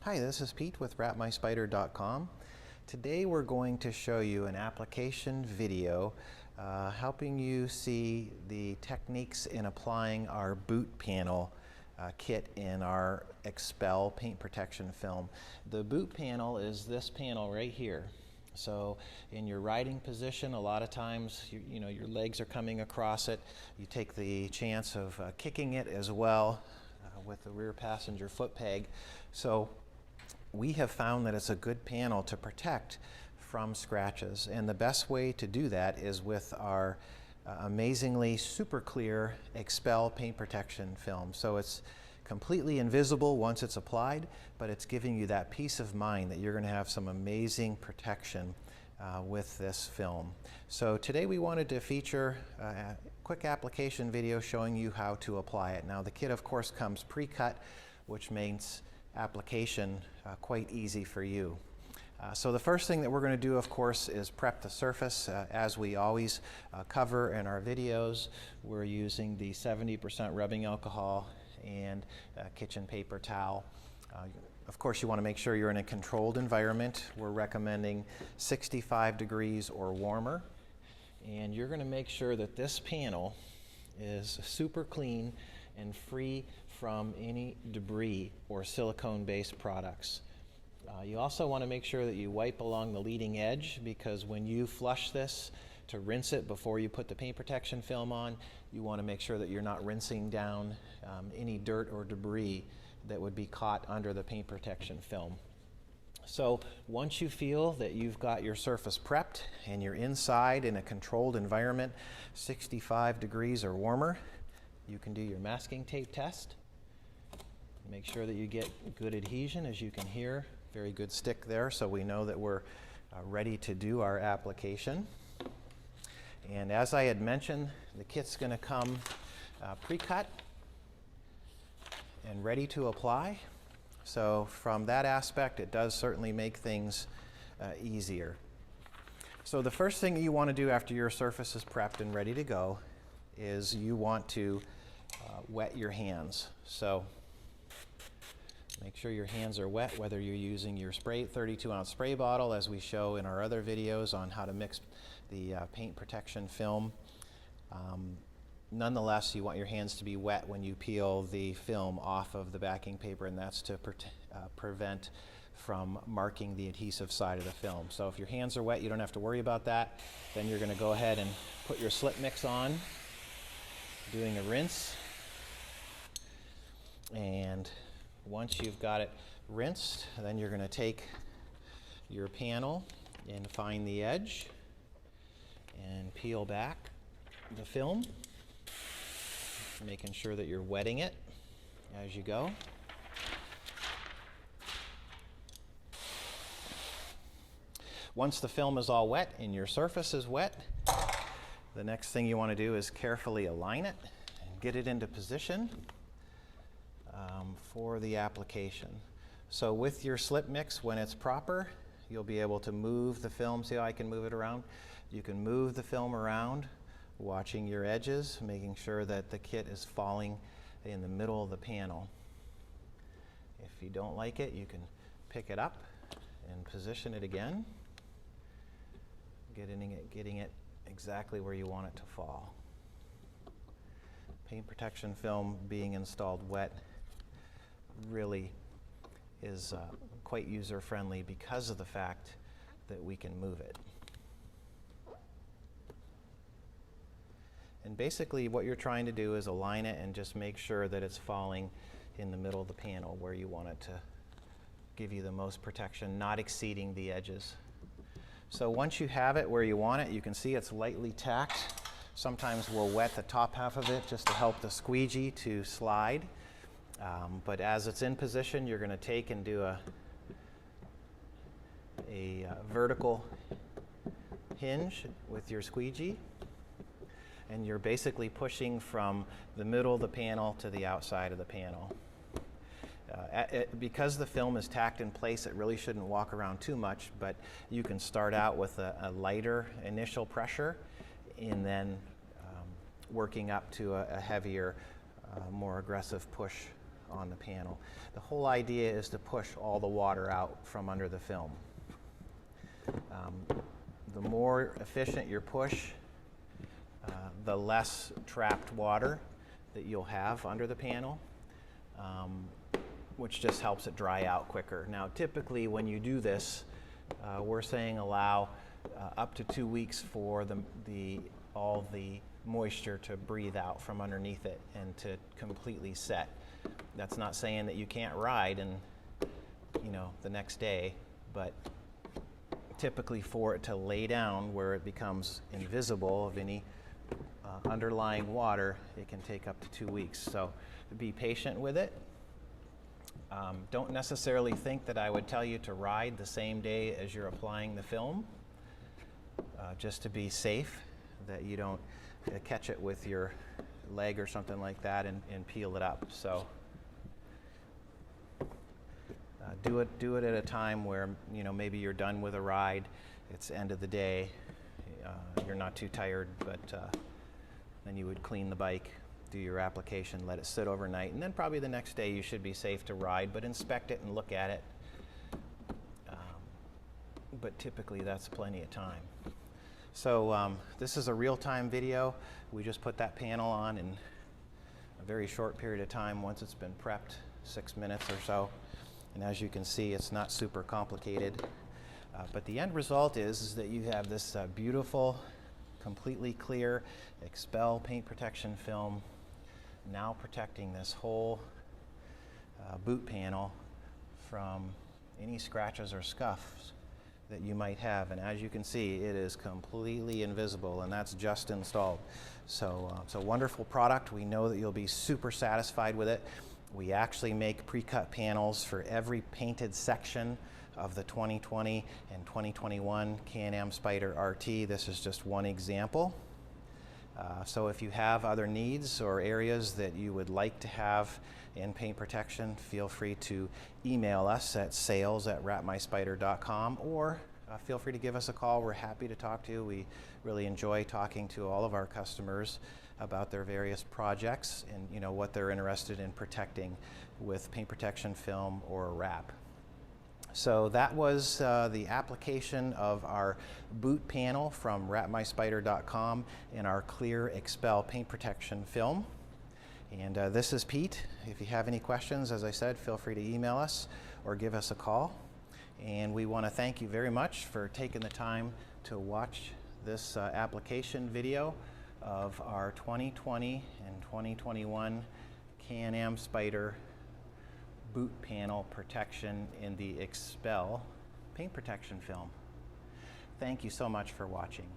Hi, this is Pete with wrapmyspider.com. Today we're going to show you an application video helping you see the techniques in applying our boot panel kit in our Xpel paint protection film. The boot panel is this panel right here. So in your riding position, a lot of times your legs are coming across it. You take the chance of kicking it as well with the rear passenger foot peg. So we have found that it's a good panel to protect from scratches, and the best way to do that is with our amazingly super clear Xpel paint protection film. So it's completely invisible once it's applied, but it's giving you that peace of mind that you're going to have some amazing protection with this film. So today we wanted to feature a quick application video showing you how to apply it. Now the kit of course comes pre-cut, which makes application quite easy for you. So the first thing that we're going to do of course is prep the surface. As we always cover in our videos, we're using the 70% rubbing alcohol and kitchen paper towel. Of course you want to make sure you're in a controlled environment. We're recommending 65 degrees or warmer, and you're going to make sure that this panel is super clean and free from any debris or silicone-based products. You also want to make sure that you wipe along the leading edge, because when you flush this to rinse it before you put the paint protection film on, you want to make sure that you're not rinsing down any dirt or debris that would be caught under the paint protection film. So once you feel that you've got your surface prepped and you're inside in a controlled environment, 65 degrees or warmer, you can do your masking tape test. Make sure that you get good adhesion. As you can hear, very good stick there, so we know that we're ready to do our application. And as I had mentioned, the kit's going to come pre-cut and ready to apply. So from that aspect, it does certainly make things easier. So the first thing you want to do after your surface is prepped and ready to go is you want to wet your hands. So make sure your hands are wet, whether you're using your 32-ounce spray bottle, as we show in our other videos on how to mix the paint protection film. Nonetheless, you want your hands to be wet when you peel the film off of the backing paper, and that's to prevent from marking the adhesive side of the film. So if your hands are wet, you don't have to worry about that. Then you're going to go ahead and put your slip mix on, doing a rinse. And once you've got it rinsed, then you're going to take your panel and find the edge and peel back the film, making sure that you're wetting it as you go. Once the film is all wet and your surface is wet, the next thing you want to do is carefully align it and get it into position for the application. So with your slip mix, when it's proper, you'll be able to move the film. See how I can move it around? You can move the film around, watching your edges, making sure that the kit is falling in the middle of the panel. If you don't like it, you can pick it up and position it again, getting it exactly where you want it to fall. Paint protection film being installed wet really is quite user-friendly because of the fact that we can move it. And basically what you're trying to do is align it and just make sure that it's falling in the middle of the panel where you want it to give you the most protection, not exceeding the edges. So once you have it where you want it, you can see it's lightly tacked. Sometimes we'll wet the top half of it just to help the squeegee to slide. But as it's in position, you're going to take and do a vertical hinge with your squeegee. And you're basically pushing from the middle of the panel to the outside of the panel. Because the film is tacked in place, it really shouldn't walk around too much, but you can start out with a lighter initial pressure and then working up to a heavier, more aggressive push on the panel. The whole idea is to push all the water out from under the film. The more efficient your push, the less trapped water that you'll have under the panel, which just helps it dry out quicker. Now, typically when you do this, we're saying allow up to 2 weeks for all the moisture to breathe out from underneath it and to completely set. That's not saying that you can't ride and, you know, the next day, but typically for it to lay down where it becomes invisible of any underlying water, it can take up to 2 weeks. So be patient with it. Don't necessarily think that I would tell you to ride the same day as you're applying the film, just to be safe, that you don't catch it with your leg or something like that and peel it up. So do it at a time where, you know, maybe you're done with a ride, it's the end of the day, you're not too tired, but then you would clean the bike, do your application, let it sit overnight, and then probably the next day you should be safe to ride, but inspect it and look at it. But typically that's plenty of time. So this is a real-time video. We just put that panel on in a very short period of time once it's been prepped, 6 minutes or so. And as you can see, it's not super complicated. But the end result is that you have this beautiful, completely clear Xpel paint protection film now protecting this whole boot panel from any scratches or scuffs that you might have. And as you can see, it is completely invisible, and that's just installed. So it's a wonderful product. We know that you'll be super satisfied with it. We actually make pre-cut panels for every painted section of the 2020 and 2021 Can-am Spyder RT. This is just one example. So if you have other needs or areas that you would like to have in paint protection, feel free to email us at sales@wrapmyspyder.com, or feel free to give us a call. We're happy to talk to you. We really enjoy talking to all of our customers about their various projects and, you know, what they're interested in protecting with paint protection film or wrap. So that was the application of our boot panel from wrapmyspyder.com and our clear Xpel paint protection film. And this is Pete. If you have any questions, as I said, feel free to email us or give us a call. And we want to thank you very much for taking the time to watch this application video of our 2020 and 2021 Can-am Spyder boot panel protection in the Xpel paint protection film. Thank you so much for watching.